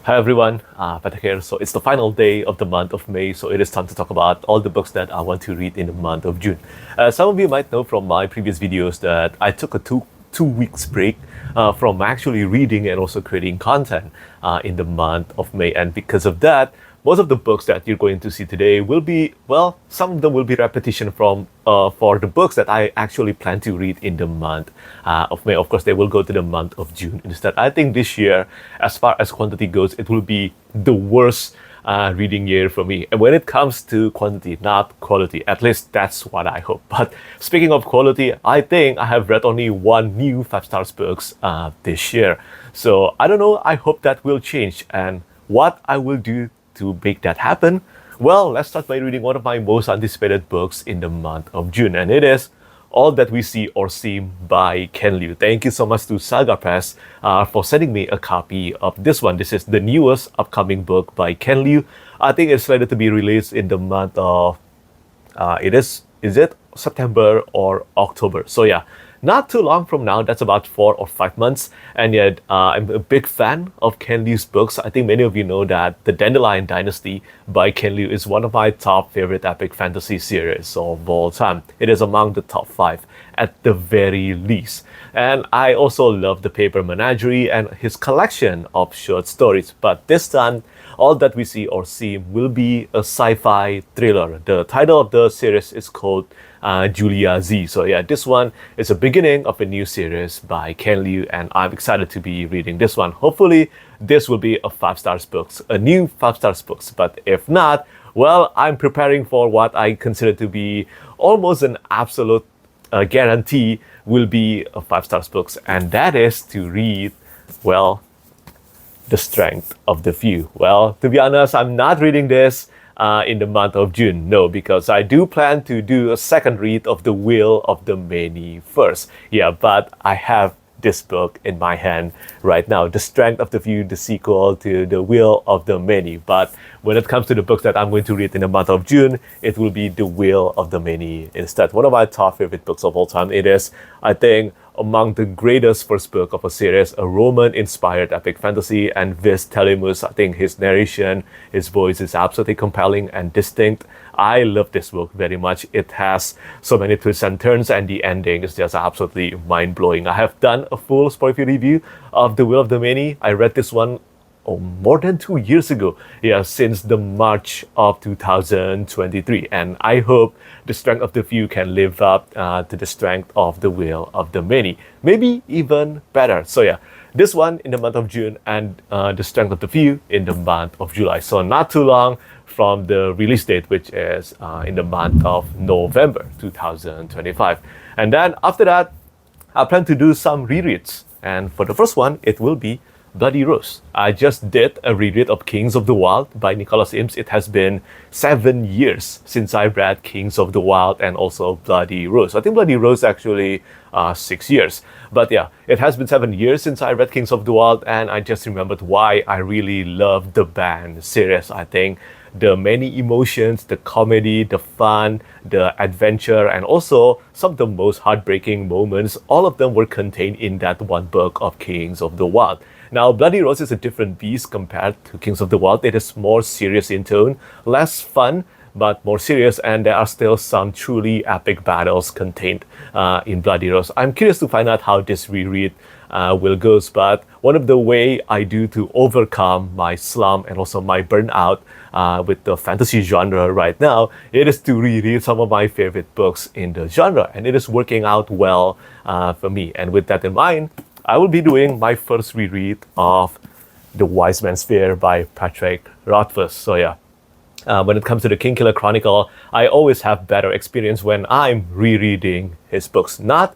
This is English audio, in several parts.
Hi everyone, Petrik here. So it's the final day of the month of May, so it is time to talk about all the books that I want to read in the month of June. Some of you might know from my previous videos that I took a two weeks break from actually reading and also creating content in the month of May, and because of that, most of the books that you're going to see today will be, well, some of them will be repetition from for the books that I actually plan to read in the month of May. Of course, they will go to the month of June instead. I think this year, as far as quantity goes, it will be the worst reading year for me. And when it comes to quantity, not quality, at least that's what I hope. But speaking of quality, I think I have read only one new 5-star books this year. So I don't know, I hope that will change. And what I will do to make that happen? Well, let's start by reading one of my most anticipated books in the month of June, and it is All That We See or Seem by Ken Liu. Thank you so much to Saga Press for sending me a copy of this one. This is the newest upcoming book by Ken Liu. I think it's slated to be released in the month of, is it September or October? So yeah, not too long from now. That's about 4 or 5 months. And yet, I'm a big fan of Ken Liu's books. I think many of you know that The Dandelion Dynasty by Ken Liu is one of my top favorite epic fantasy series of all time. It is among the top 5 at the very least. And I also love The Paper Menagerie and his collection of short stories. But this time, All That We See or Seem will be a sci-fi thriller. The title of the series is called Julia Z. So yeah, this one is a beginning of a new series by Ken Liu, and I'm excited to be reading this one. Hopefully, this will be a 5-star books, a new 5-star books. But if not, well, I'm preparing for what I consider to be almost an absolute guarantee will be a 5-star books, and that is to read, well, The Strength of the Few. Well, to be honest, I'm not reading this in the month of June. No, because I do plan to do a second read of The Will of the Many first. Yeah, but I have this book in my hand right now, The Strength of the Few, the sequel to The Will of the Many. But when it comes to the books that I'm going to read in the month of June, it will be The Will of the Many instead. One of my top favorite books of all time. It is, I think, among the greatest first book of a series, a Roman-inspired epic fantasy, and Vis Telemus, I think his narration, his voice is absolutely compelling and distinct. I love this book very much. It has so many twists and turns, and the ending is just absolutely mind-blowing. I have done a full spoiler review of The Will of the Many. I read this one more than 2 years ago, yeah, since the March of 2023, and I hope The Strength of the Few can live up to the strength of The Will of the Many, maybe even better. So yeah, this one in the month of June, and The Strength of the Few in the month of July. So not too long from the release date, which is in the month of November 2025. And then after that, I plan to do some rereads, and for the first one, it will be Bloody Rose. I just did a reread of Kings of the Wild by Nicholas Eames. It has been 7 years since I read Kings of the Wild and also Bloody Rose. I think Bloody Rose actually 6 years. But yeah, it has been 7 years since I read Kings of the Wild, and I just remembered why I really love the Band series. I think the many emotions, the comedy, the fun, the adventure, and also some of the most heartbreaking moments, all of them were contained in that one book of Kings of the Wild. Now, Bloody Rose is a different beast compared to Kings of the Wild. It is more serious in tone, less fun, but more serious, and there are still some truly epic battles contained in Bloody Rose. I'm curious to find out how this reread will go, but one of the way I do to overcome my slump and also my burnout with the fantasy genre right now, it is to reread some of my favorite books in the genre, and it is working out well for me. And with that in mind, I will be doing my first reread of The Wise Man's Fear by Petrik. So yeah, when it comes to the Kingkiller Chronicle, I always have better experience when I'm rereading his books, not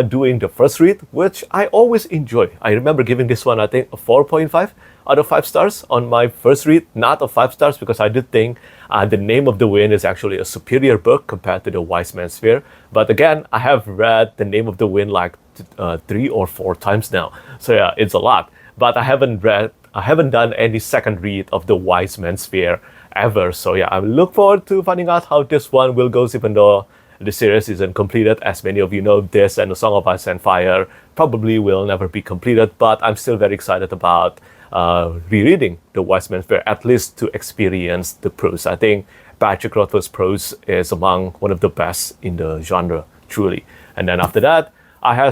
doing the first read, which I always enjoy. I remember giving this one, I think, a 4.5 out of 5 stars on my first read, not a 5 stars, because I did think The Name of the Wind is actually a superior book compared to The Wise Man's Fear. But again, I have read The Name of the Wind like 3 or 4 times now. So yeah, it's a lot. But I haven't done any second read of The Wise Man's Fear ever. So yeah, I look forward to finding out how this one will go, even though the series isn't completed. As many of you know, this and The Song of Ice and Fire probably will never be completed, but I'm still very excited about rereading The Wise Man's Fear, at least to experience the prose. I think Petrik Rothfuss's prose is among one of the best in the genre, truly. And then after that,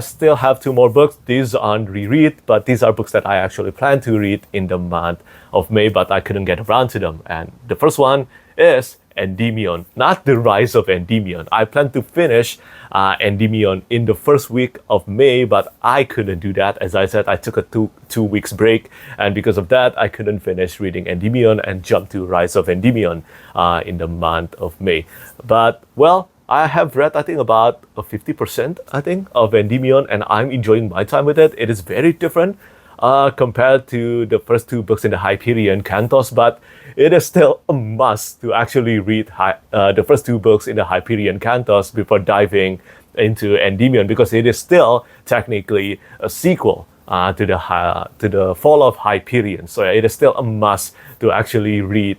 still have 2 more books. These aren't reread, but these are books that I actually plan to read in the month of May, but I couldn't get around to them. And the first one is Endymion, not The Rise of Endymion. I plan to finish Endymion in the first week of May, but I couldn't do that. As I said, I took a two weeks break, and because of that, I couldn't finish reading Endymion and jump to Rise of Endymion in the month of May. But, well, I have read, I think, about 50%, I think, of Endymion, and I'm enjoying my time with it. It is very different compared to the first 2 books in the Hyperion Cantos, but it is still a must to actually read the first 2 books in the Hyperion Cantos before diving into Endymion, because it is still technically a sequel to the Fall of Hyperion. So it is still a must to actually read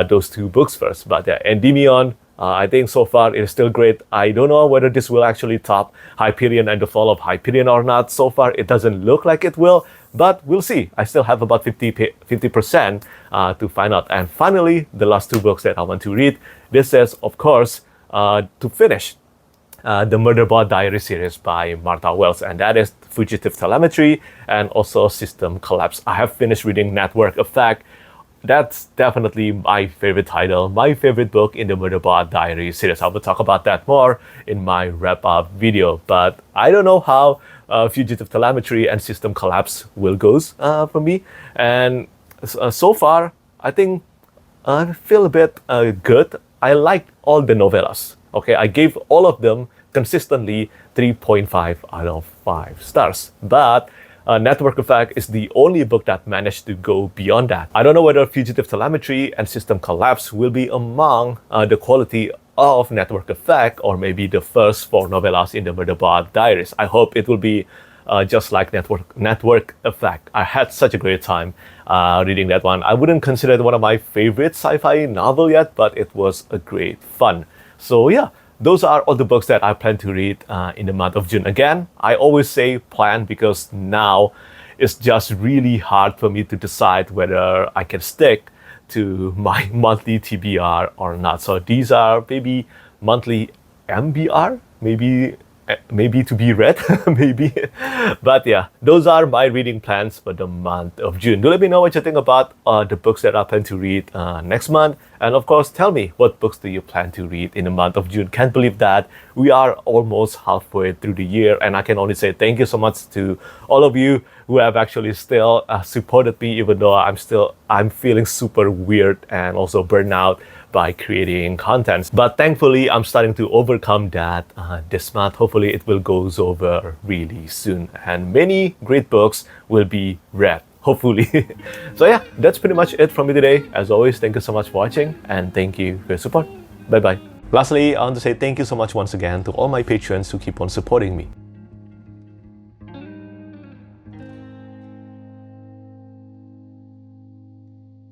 those 2 books first. But yeah, Endymion, I think so far it is still great. I don't know whether this will actually top Hyperion and the Fall of Hyperion or not. So far, it doesn't look like it will, but we'll see. I still have about 50% to find out. And finally, the last 2 books that I want to read. This is, of course, to finish the Murderbot Diary series by Martha Wells, and that is Fugitive Telemetry and also System Collapse. I have finished reading Network Effect. That's definitely my favorite title, my favorite book in the Murderbot Diary series. I will talk about that more in my wrap-up video, but I don't know how Fugitive Telemetry and System Collapse will go for me. And so far, I think I feel a bit good. I like all the novellas. Okay, I gave all of them consistently 3.5 out of 5 stars, but Network Effect is the only book that managed to go beyond that. I don't know whether Fugitive Telemetry and System Collapse will be among the quality of Network Effect, or maybe the first 4 novellas in the Murderbot Diaries. I hope it will be just like Network Effect. I had such a great time reading that one. I wouldn't consider it one of my favorite sci-fi novel yet, but it was a great fun. So yeah, those are all the books that I plan to read in the month of June. Again, I always say plan because now it's just really hard for me to decide whether I can stick to my monthly TBR or not. So these are maybe monthly MBR, maybe to be read, maybe. But yeah, those are my reading plans for the month of June. Do let me know what you think about the books that I plan to read next month. And of course, tell me, what books do you plan to read in the month of June? Can't believe that we are almost halfway through the year, and I can only say thank you so much to all of you who have actually still supported me, even though I'm feeling super weird and also burnt out by creating content. But thankfully, I'm starting to overcome that this month. Hopefully, it will go over really soon, and many great books will be read, hopefully. So yeah, that's pretty much it from me today. As always, thank you so much for watching, and thank you for your support. Bye bye. Lastly, I want to say thank you so much once again to all my patrons who keep on supporting me.